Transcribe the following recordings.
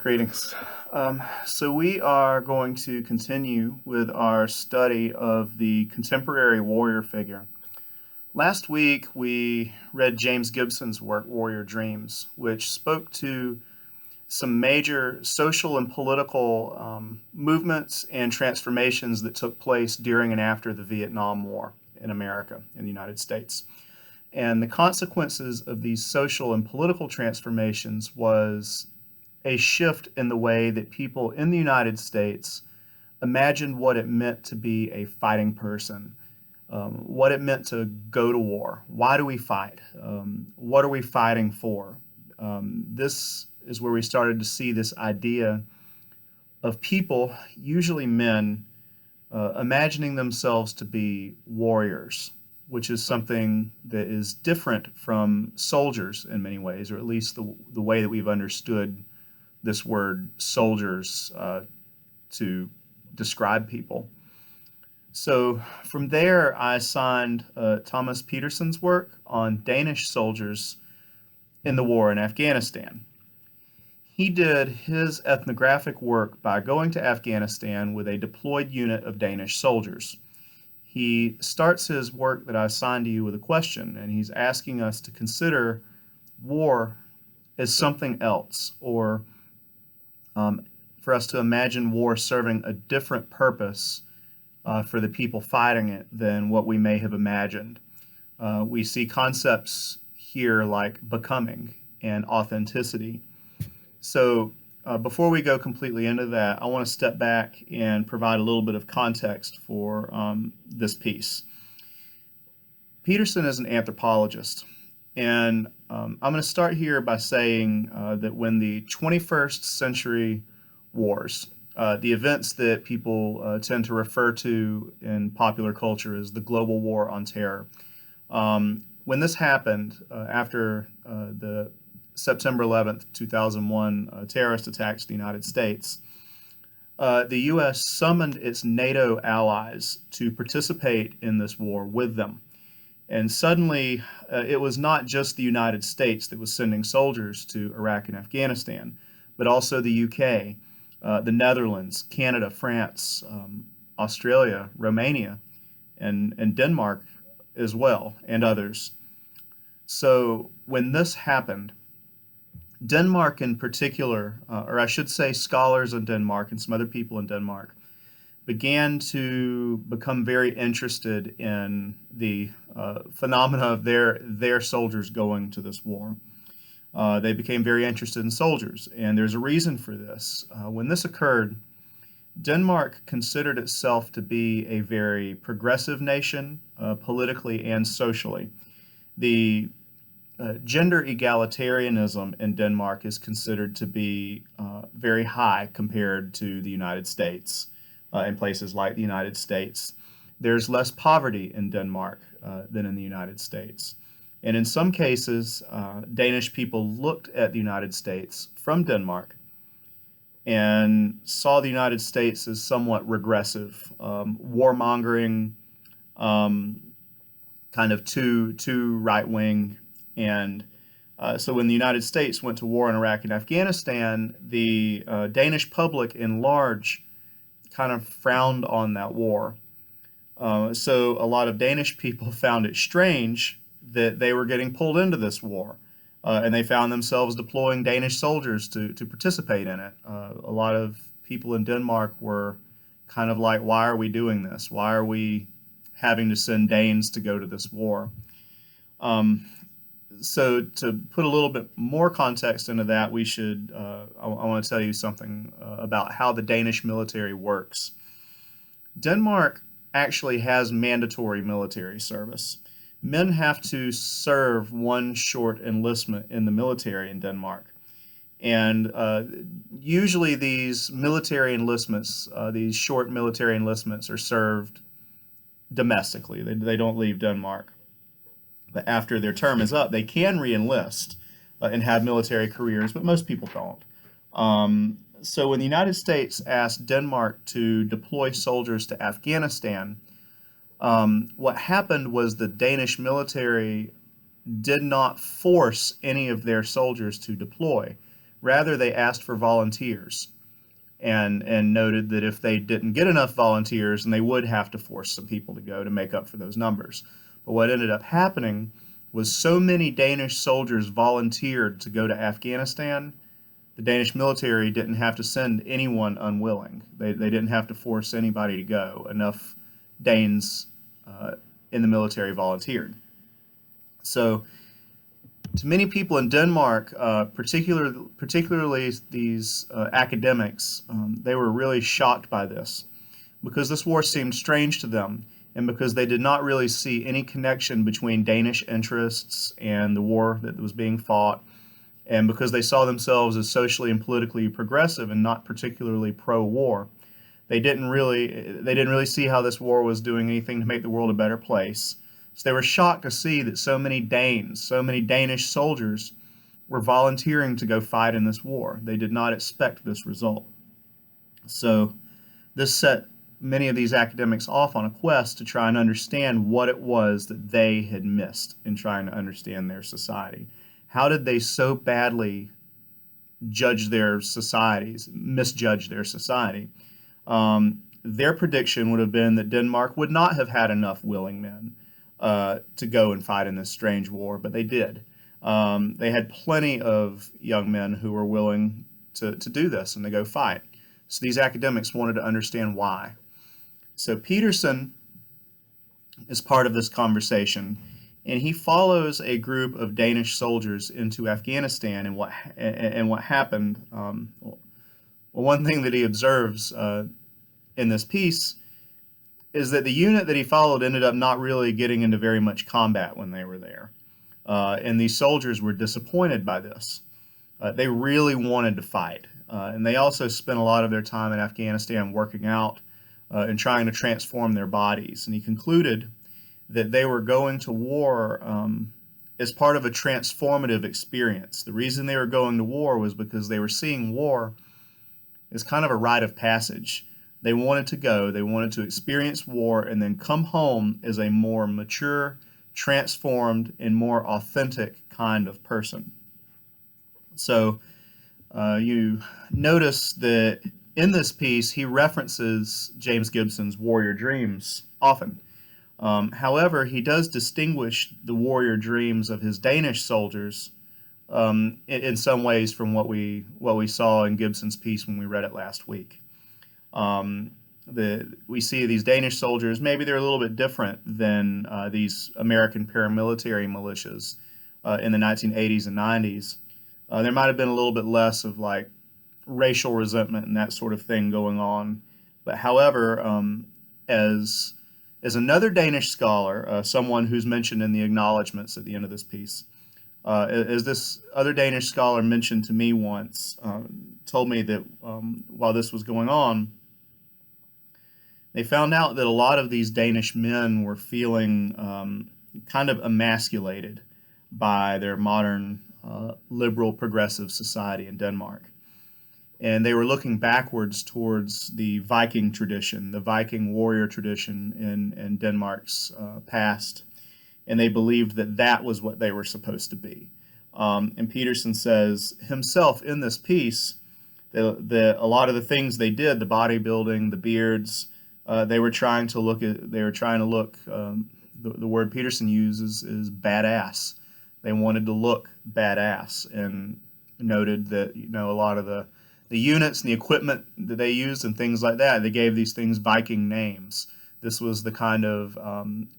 Greetings. So we are going to continue with our study of the contemporary warrior figure. Last week we read James Gibson's work, Warrior Dreams, which spoke to some major social and political movements and transformations that took place during and after the Vietnam War in America, in the United States. And the consequences of these social and political transformations was a shift in the way that people in the United States imagined what it meant to be a fighting person, what it meant to go to war. Why do we fight? What are we fighting for? This is where we started to see this idea of people, usually men, imagining themselves to be warriors, which is something that is different from soldiers in many ways, or at least the way that we've understood this word soldiers to describe people. So from there, I assigned Thomas Pedersen's work on Danish soldiers in the war in Afghanistan. He did his ethnographic work by going to Afghanistan with a deployed unit of Danish soldiers. He starts his work that I assigned to you with a question, and he's asking us to consider war as something else, or for us to imagine war serving a different purpose for the people fighting it than what we may have imagined. We see concepts here like becoming and authenticity. So before we go completely into that, I want to step back and provide a little bit of context for this piece. Pedersen is an anthropologist, and I'm going to start here by saying that when the 21st century wars, the events that people tend to refer to in popular culture as the global war on terror, when this happened after the September 11th, 2001 terrorist attacks to the United States, the U.S. summoned its NATO allies to participate in this war with them. And suddenly, it was not just the United States that was sending soldiers to Iraq and Afghanistan, but also the UK, the Netherlands, Canada, France, Australia, Romania, and Denmark as well, and others. So when this happened, Denmark in particular, or I should say scholars in Denmark and some other people in Denmark, began to become very interested in the phenomena of their soldiers going to this war. They became very interested in soldiers, and there's a reason for this. When this occurred, Denmark considered itself to be a very progressive nation, politically and socially. The gender egalitarianism in Denmark is considered to be very high compared to the United States. In places like the United States, there's less poverty in Denmark than in the United States. And in some cases, Danish people looked at the United States from Denmark and saw the United States as somewhat regressive, warmongering, kind of too right-wing. And so when the United States went to war in Iraq and Afghanistan, the Danish public in large kind of frowned on that war. So a lot of Danish people found it strange that they were getting pulled into this war, and they found themselves deploying Danish soldiers to participate in it. A lot of people in Denmark were kind of like, why are we doing this? Why are we having to send Danes to go to this war? So to put a little bit more context into that, I want to tell you something about how the Danish military works. Denmark actually has mandatory military service. Men have to serve one short enlistment in the military in Denmark. And usually these military enlistments, these short military enlistments are served domestically. They don't leave Denmark. But after their term is up, they can re-enlist and have military careers, but most people don't. So when the United States asked Denmark to deploy soldiers to Afghanistan, what happened was the Danish military did not force any of their soldiers to deploy. Rather, they asked for volunteers and noted that if they didn't get enough volunteers, then they would have to force some people to go to make up for those numbers. But what ended up happening was so many Danish soldiers volunteered to go to Afghanistan, the Danish military didn't have to send anyone unwilling. They didn't have to force anybody to go. Enough Danes in the military volunteered. So, to many people in Denmark, particularly these academics, they were really shocked by this because this war seemed strange to them and because they did not really see any connection between Danish interests and the war that was being fought, and because they saw themselves as socially and politically progressive and not particularly pro-war. They didn't really see how this war was doing anything to make the world a better place. So they were shocked to see that so many Danes, so many Danish soldiers were volunteering to go fight in this war. They did not expect this result. So this set many of these academics off on a quest to try and understand what it was that they had missed in trying to understand their society. How did they so badly judge their societies, misjudge their society? Their prediction would have been that Denmark would not have had enough willing men to go and fight in this strange war, but they did. They had plenty of young men who were willing to do this and to go fight. So these academics wanted to understand why. So Pedersen is part of this conversation, and he follows a group of Danish soldiers into Afghanistan and what happened. Well, one thing that he observes in this piece is that the unit that he followed ended up not really getting into very much combat when they were there. And these soldiers were disappointed by this. They really wanted to fight. And they also spent a lot of their time in Afghanistan working out and trying to transform their bodies. And he concluded that they were going to war as part of a transformative experience. The reason they were going to war was because they were seeing war as kind of a rite of passage. They wanted to go, they wanted to experience war, and then come home as a more mature, transformed, and more authentic kind of person. So you notice that in this piece, he references James Gibson's warrior dreams often. However, he does distinguish the warrior dreams of his Danish soldiers in some ways from what we saw in Gibson's piece when we read it last week. We see these Danish soldiers, maybe they're a little bit different than these American paramilitary militias in the 1980s and 90s. There might have been a little bit less of like racial resentment and that sort of thing going on. But however, as another Danish scholar, someone who's mentioned in the acknowledgments at the end of this piece, as this other Danish scholar mentioned to me once, told me that while this was going on, they found out that a lot of these Danish men were feeling kind of emasculated by their modern liberal progressive society in Denmark. And they were looking backwards towards the Viking tradition, the Viking warrior tradition in Denmark's past. And they believed that that was what they were supposed to be. And Pedersen says himself in this piece that a lot of the things they did, the bodybuilding, the beards, they were trying to look. The word Pedersen uses is badass. They wanted to look badass, and noted that a lot of the units and the equipment that they used and things like that, they gave these things Viking names. This was the kind of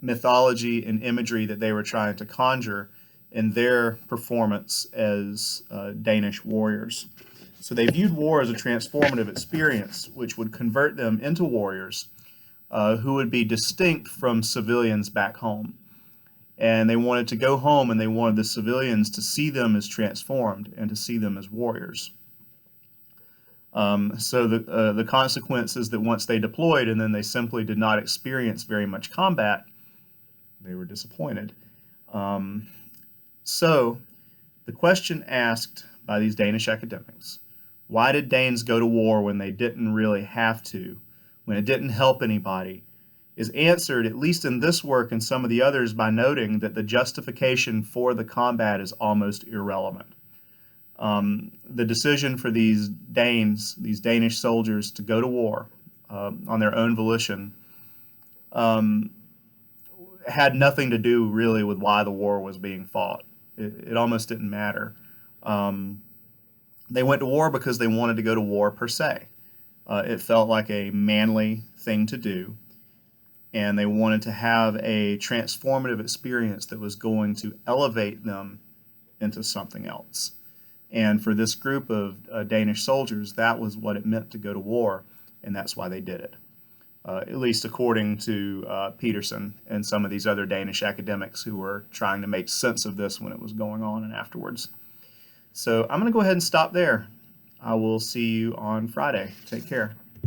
mythology and imagery that they were trying to conjure in their performance as Danish warriors. So they viewed war as a transformative experience, which would convert them into warriors who would be distinct from civilians back home. And they wanted to go home, and they wanted the civilians to see them as transformed and to see them as warriors. So the consequence is that once they deployed and then they simply did not experience very much combat, they were disappointed. So the question asked by these Danish academics, why did Danes go to war when they didn't really have to, when it didn't help anybody, is answered, at least in this work and some of the others, by noting that the justification for the combat is almost irrelevant. The decision for these Danes, these Danish soldiers, to go to war on their own volition had nothing to do really with why the war was being fought. It almost didn't matter. Um, they went to war because they wanted to go to war per se. It felt like a manly thing to do, and they wanted to have a transformative experience that was going to elevate them into something else. And for this group of Danish soldiers, that was what it meant to go to war, and that's why they did it. At least according to Pedersen and some of these other Danish academics who were trying to make sense of this when it was going on and afterwards. So I'm going to go ahead and stop there. I will see you on Friday. Take care.